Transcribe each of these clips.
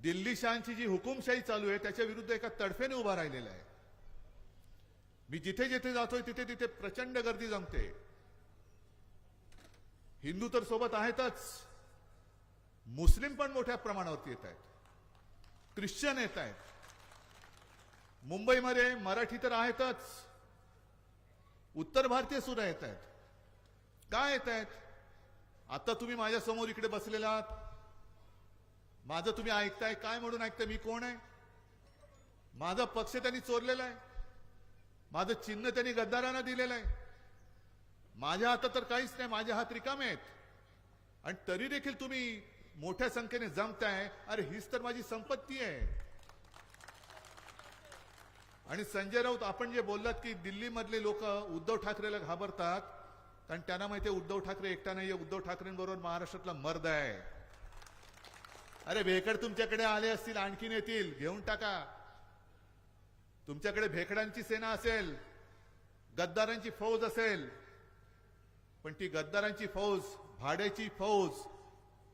दिल्ली शांची जी हुकुमशाही चालू आहे त्याच्या विरुद्ध एका तडफेने उभा राहिलेला आहे। मी जिथे जिथे जातोय तिथे तिथे प्रचंड गर्दी जमते। हिंदू तर सोबत आहेतच, मुस्लिम पण मोठ्या प्रमाणावरती येत आहेत, ख्रिश्चन येत आहेत, मुंबईमध्ये मराठी तर आहेतच, उत्तर भारतीय सुद्धा येत आहेत। काय येत आहेत? आता तुम्ही माझ्या समोर इकडे बसलेला आहात, माझं तुम्ही ऐकताय, काय म्हणून ऐकताय? मी कोण आहे? माझा पक्ष त्यांनी चोरलेला आहे, माझं चिन्ह त्यांनी गद्दारांना दिलेलं आहे, माझ्या हातात तर काहीच नाही, माझे हात रिकामे आहेत, आणि तरी देखील तुम्ही मोठ्या संख्येने जमताय। अरे हीच तर माझी संपत्ती आहे। आणि संजय राऊत, आपण जे बोललात की दिल्ली मधले लोक उद्धव ठाकरेला घाबरतात, कारण त्यांना माहिती आहे उद्धव ठाकरे एकटा नाहीये, उद्धव ठाकरेंबरोबर महाराष्ट्रातला मर्द आहे। अरे भेकड तुमच्याकडे आले असतील, आणखीन येतील, घेऊन टाका। तुमच्याकडे भेकडांची सेना असेल, गद्दारांची फौज असेल, पण ती गद्दारांची फौज, भाड्याची फौज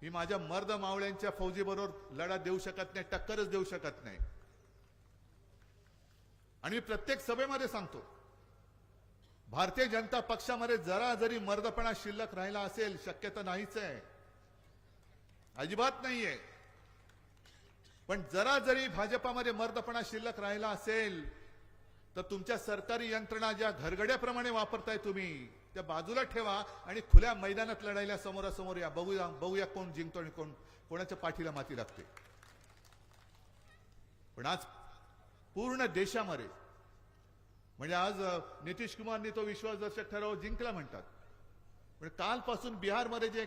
ही माझ्या मर्द मावळ्यांच्या फौजीबरोबर लढा देऊ शकत नाही, टक्करच देऊ शकत नाही। आणि प्रत्येक सभेमध्ये सांगतो, भारतीय जनता पक्षामध्ये जरा जरी मर्दपणा शिल्लक राहिला असेल, शक्यता नाहीच आहे, अजिबात नाहीये, पण जरा जरी भाजपामध्ये मर्दपणा शिल्लक राहिला असेल तर तुमच्या सरकारी यंत्रणा ज्या घरगड्याप्रमाणे वापरताय तुम्ही, त्या बाजूला ठेवा आणि खुल्या मैदानात लढायला समोरासमोर या। बघूया कोण जिंकतो आणि कोणाच्या पाठीला माती लागते। पण आज पूर्ण देशामध्ये, म्हणजे आज नितीश कुमारनी तो विश्वासदर्शक ठराव जिंकला म्हणतात, पण कालपासून बिहारमध्ये जे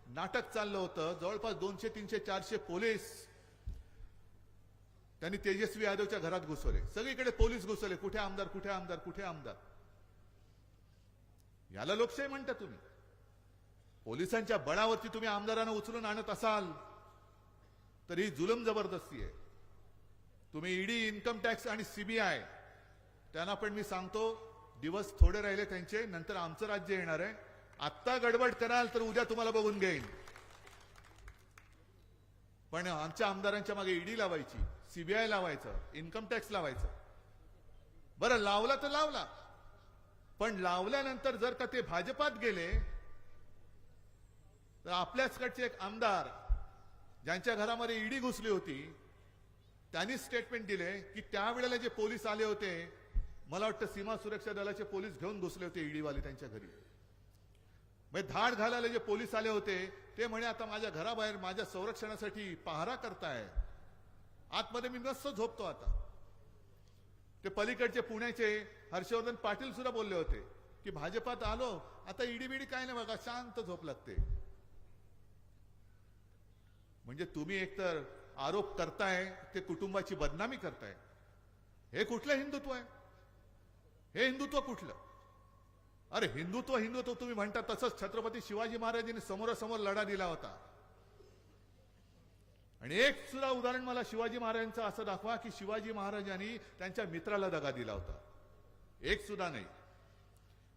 नाटक चाललं होतं, जवळपास 200, 300, 400 पोलीस त्यांनी तेजस्वी यादवच्या घरात घुसवले, सगळीकडे पोलीस घुसवले, कुठे आमदार, कुठे आमदार, कुठे आमदार। याला लोकशाही म्हणता तुम्ही? पोलिसांच्या बळावरती तुम्ही आमदारांना उचलून आणत असाल तर ही जुलम जबरदस्ती आहे। तुम्ही ईडी, इन्कम टॅक्स आणि सीबीआय, त्यांना पण मी सांगतो, दिवस थोडे राहिले त्यांचे, नंतर आमचं राज्य येणार आहे। आत्ता गडबड कराल तर उद्या तुम्हाला बघून घेईन। पण आमच्या आमदारांच्या मागे ईडी लावायची, सीबीआय लावायचं, इन्कम टॅक्स लावायचं। बरं, लावला तर लावला, पण लावल्यानंतर जर का ते भाजपात गेले तर आपल्याचकडचे एक आमदार ज्यांच्या घरामध्ये ईडी घुसली होती, त्यांनी स्टेटमेंट दिले की त्यावेळेला जे पोलीस आले होते, मला वाटतं सीमा सुरक्षा दलाचे पोलीस घेऊन घुसले होते ईडीवाले त्यांच्या घरी, म्हणजे धाड घालायला जे पोलीस आले होते ते म्हणे आता माझ्या घराबाहेर माझ्या संरक्षणासाठी पहारा करताय, आतमध्ये मी मस्त झोपतो। आता ते पलीकडचे पुण्याचे हर्षवर्धन पाटील सुद्धा बोलले होते की भाजपात आलो, आता ईडी बीडी काय नाही बघा, शांत झोप लागते। म्हणजे तुम्ही एकतर आरोप करताय, ते कुटुंबाची बदनामी करताय। हे कुठलं हिंदुत्व आहे? हे हिंदुत्व कुठलं? अरे हिंदुत्व हिंदुत्व तुम्ही म्हणता, तसंच छत्रपती शिवाजी महाराजांनी समोरासमोर लढा दिला होता, आणि एक सुद्धा उदाहरण मला शिवाजी महाराजांचं असं दाखवा की शिवाजी महाराजांनी त्यांच्या मित्राला दगा दिला होता, एक सुद्धा नाही।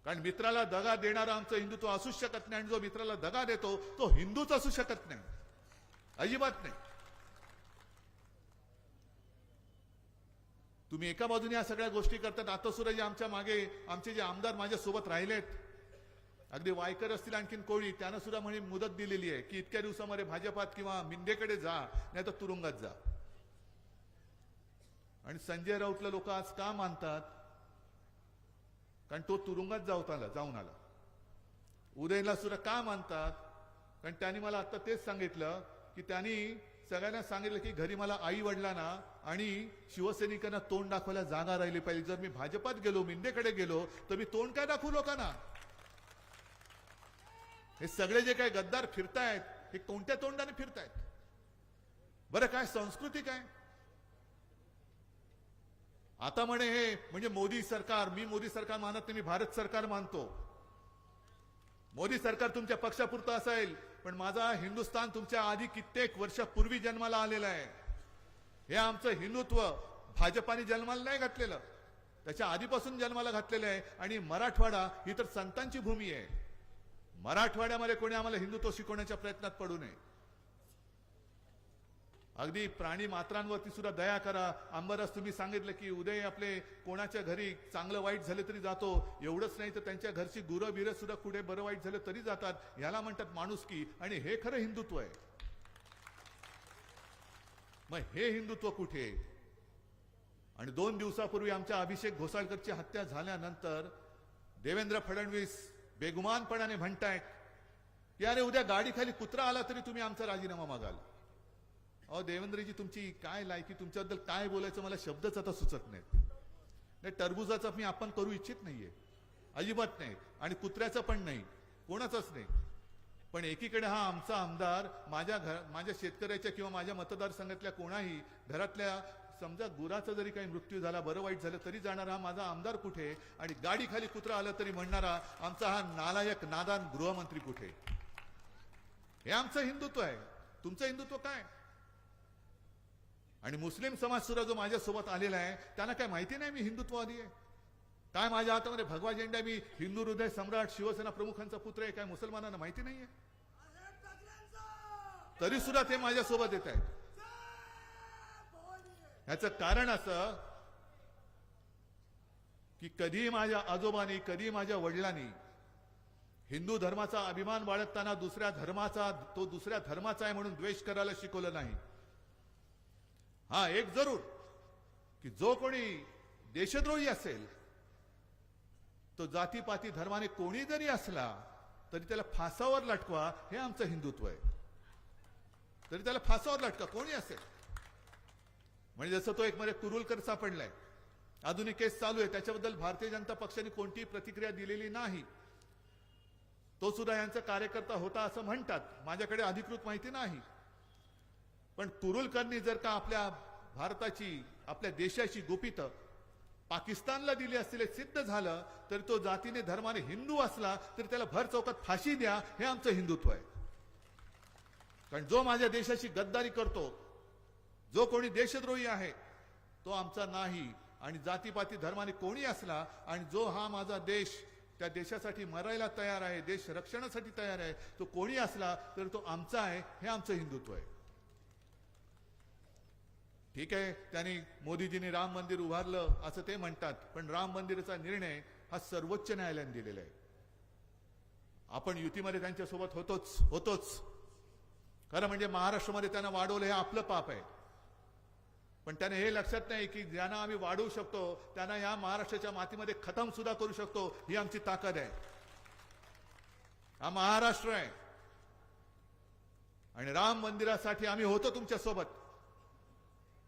कारण मित्राला दगा देणारा आमचं हिंदुत्व असू शकत नाही, आणि जो मित्राला दगा देतो तो हिंदूच असू शकत नाही, अजिबात नाही। तुम्ही एका बाजूने या सगळ्या गोष्टी करतात, आता सुद्धा जे आमच्या मागे आमचे जे आमदार माझ्या सोबत राहिलेत, अगदी वायकर असतील, आणखीन कोळी, त्यांना सुद्धा म्हणे मुदत दिलेली आहे की इतक्या दिवसामध्ये भाजपात किंवा मिंदेकडे जा, नाही तर तुरुंगात जा। आणि संजय राऊतला लोक आज का मानतात? कारण तो तुरुंगात जाऊन आला। उदयनला सुद्धा का मानतात? कारण त्यांनी मला आता तेच सांगितलं की त्यांनी सगळ्यांना सांगितलं की घरी मला आई वडिलांना आणि शिवसैनिकांना तोंड दाखवायला जागा राहिली पाहिजे। जर मी भाजपात गेलो, मिंदेकडे गेलो, तर मी तोंड काय दाखवू लोकांना? हे सगळे जे काही गद्दार फिरतायत, हे कोणत्या तोंडाने फिरतायत? बरं, काय संस्कृती काय? आता म्हणे हे म्हणजे मोदी सरकार, मी मोदी सरकार मानत नाही, मी भारत सरकार मानतो। मोदी सरकार तुमच्या पक्षापुरतं असेल, पण माझा हिंदुस्थान तुमच्या आधी कित्येक वर्षापूर्वी जन्माला आलेला आहे। हे आमचं हिंदुत्व भाजपाने जन्माला नाही घातलेलं, त्याच्या आधीपासून जन्माला घातलेलं आहे। आणि मराठवाडा ही तर संतांची भूमी आहे, मराठवाड्यामध्ये कोणी आम्हाला हिंदुत्व शिकवण्याच्या प्रयत्नात पडू नये। अगदी प्राणी मात्रांवरती सुद्धा दया करा. अंबरस तुम्ही सांगितलं की उदय आपले कोणाच्या घरी चांगलं वाईट झालं तरी जातो. एवढंच नाही तर त्यांच्या घरची गुरं बिरं सुद्धा कुठे बरं वाईट झालं तरी जातात. याला म्हणतात माणुसकी. आणि हे खरं हिंदुत्व आहे. मग हे हिंदुत्व कुठे? आणि 2 दिवसापूर्वी आमच्या अभिषेक घोसाळकरची हत्या झाल्यानंतर देवेंद्र फडणवीस बेगुमानपणाने म्हणतायत की अरे उद्या गाडीखाली कुत्रा आला तरी तुम्ही आमचा राजीनामा मागाल. अहो देवेंद्रजी, तुमची काय लायकी, तुमच्याबद्दल काय बोलायचं मला शब्दच आता सुचत नाहीत. टरबुजाचा मी आपण करू इच्छित नाहीये, अजिबात नाही. आणि कुत्र्याचं पण नाही, कोणाचंच नाही. पण एकीकडे हा आमचा आमदार माझ्या शेतकऱ्याच्या किंवा माझ्या मतदारसंघातल्या कोणाही घरातल्या समजा गुराचा जरी काही मृत्यू झाला, बरं वाईट झालं तरी जाणारा हा माझा आमदार कुठे? आणि गाडी खाली कुत्रा आलं तरी म्हणणारा आमचा हा नालायक नादान गृहमंत्री कुठे? हे आमचं हिंदुत्व आहे. तुमचं हिंदुत्व काय? आणि मुस्लिम समाज सुद्धा जो माझ्यासोबत आलेला आहे त्यांना काय माहिती नाही मी हिंदुत्ववादी आहे? काय माझ्या हातामध्ये भगवा झेंडा, मी हिंदू हृदय सम्राट शिवसेना प्रमुखांचा पुत्र आहे, काय मुसलमानांना माहिती नाहीये? तरी सुद्धा ते माझ्यासोबत येत आहेत. याचं कारण असं की कधी माझ्या आजोबांनी, कधी माझ्या वडिलांनी हिंदू धर्माचा अभिमान बाळगताना दुसऱ्या धर्माचा आहे म्हणून द्वेष करायला शिकवलं नाही. हा एक जरूर की जो कोणी देशद्रोही असेल तो जातीपाती धर्माने कोणी जरी असला तरी त्याला फासावर लटकवा, हे आमचं हिंदुत्व आहे. तरी त्याला फासावर लटका, कोणी असेल. म्हणजे जसं तो एक मध्ये कुरुलकर सापडलाय, आधुनिक केस चालू आहे, त्याच्याबद्दल भारतीय जनता पक्षाने कोणतीही प्रतिक्रिया दिलेली नाही. तो सुद्धा यांचा कार्यकर्ता होता असं म्हणतात, माझ्याकडे अधिकृत माहिती नाही. पण कुरुलकरनी जर का आपल्या भारताची, आपल्या देशाची गुपितं पाकिस्तानला दिली असलेले सिद्ध झालं तर तो जातीने धर्माने हिंदू असला तरी त्याला भर चौकात फाशी द्या, हे आमचं हिंदुत्व आहे. कारण जो माझ्या देशाची गद्दारी करतो, जो कोणी देशद्रोही आहे तो आमचा नाही. आणि जातीपाती धर्माने कोणी असला आणि जो हा माझा देश, त्या देशासाठी मरायला तयार आहे, देश रक्षणासाठी तयार आहे, तो कोणी असला तर तो आमचा आहे, हे आमचं हिंदुत्व आहे. ठीक आहे, त्यांनी मोदीजींनी राम मंदिर उभारलं असं ते म्हणतात, पण राम मंदिराचा निर्णय हा सर्वोच्च न्यायालयाने दिलेला आहे. आपण युतीमध्ये त्यांच्यासोबत होतोच. खरं म्हणजे महाराष्ट्रामध्ये त्यांना वाढवलं हे आपलं पाप आहे. पण त्याने हे लक्षात नाही की ज्यांना आम्ही वाढवू शकतो त्यांना या महाराष्ट्राच्या मातीमध्ये खतम सुद्धा करू शकतो, ही आमची ताकद आहे. हा महाराष्ट्र आहे. आणि राम मंदिरासाठी आम्ही होतो तुमच्या सोबत.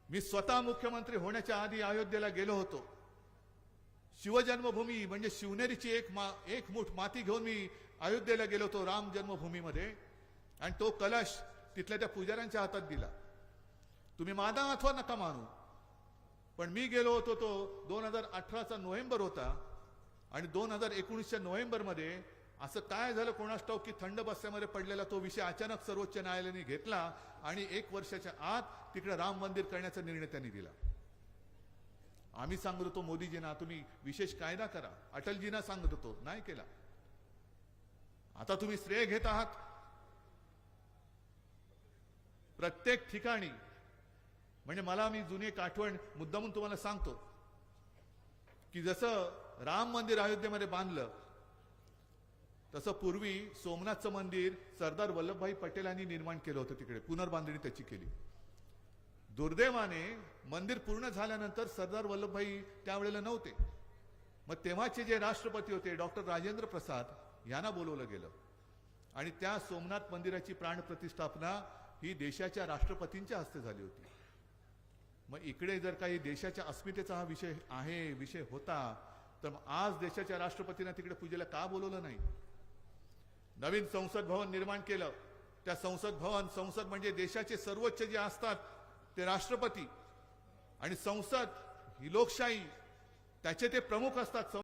मी स्वतः मुख्यमंत्री होण्याच्या आधी अयोध्येला गेलो होतो. शिवजन्मभूमी म्हणजे शिवनेरीची एक मूठ माती घेऊन मी अयोध्येला गेलो होतो राम जन्मभूमीमध्ये. आणि तो कलश तिथल्या त्या पुजाऱ्यांच्या हातात दिला. तुम्ही माना अथवा नका मानू, पण मी गेलो होतो तो 2018चा नोव्हेंबर होता. आणि 2019च्या नोव्हेंबरमध्ये असं काय झालं कोणास ठाऊक की थंड बस्त्यामध्ये पडलेला तो विषय अचानक सर्वोच्च न्यायालयाने घेतला आणि 1 वर्षाच्या आत तिकडे राम मंदिर करण्याचा निर्णय त्यांनी दिला. आम्ही सांगत होतो मोदीजींना तुम्ही विशेष कायदा करा, अटलजींना सांगत होतो, नाही केला. आता तुम्ही श्रेय घेत आहात. प्रत्येक ठिकाणी म्हणजे मला मी जुनी एक आठवण मुद्दामून तुम्हाला सांगतो की जसं राम मंदिर अयोध्येमध्ये बांधलं तसं पूर्वी सोमनाथचं मंदिर सरदार वल्लभभाई पटेलांनी निर्माण केलं होतं, तिकडे पुनर्बांधणी त्याची केली. दुर्दैवाने मंदिर पूर्ण झाल्यानंतर सरदार वल्लभभाई त्यावेळेला नव्हते. मग तेव्हाचे जे राष्ट्रपती होते डॉक्टर राजेंद्र प्रसाद यांना बोलवलं गेलं आणि त्या सोमनाथ मंदिराची प्राणप्रतिष्ठापना ही देशाच्या राष्ट्रपतींच्या हस्ते झाली होती. मग इकडे जर काही देशाच्या अस्मितेचा हा विषय होता तर मग आज देशाच्या राष्ट्रपतींना तिकडे पूजेला का बोलवलं नाही? नवीन संसद भवन निर्माण केलं. त्या संसद म्हणजे देशाचे सर्वोच्च जे असतात ते राष्ट्रपती आणि संसद ही लोकशाही, त्याचे ते प्रमुख असतात.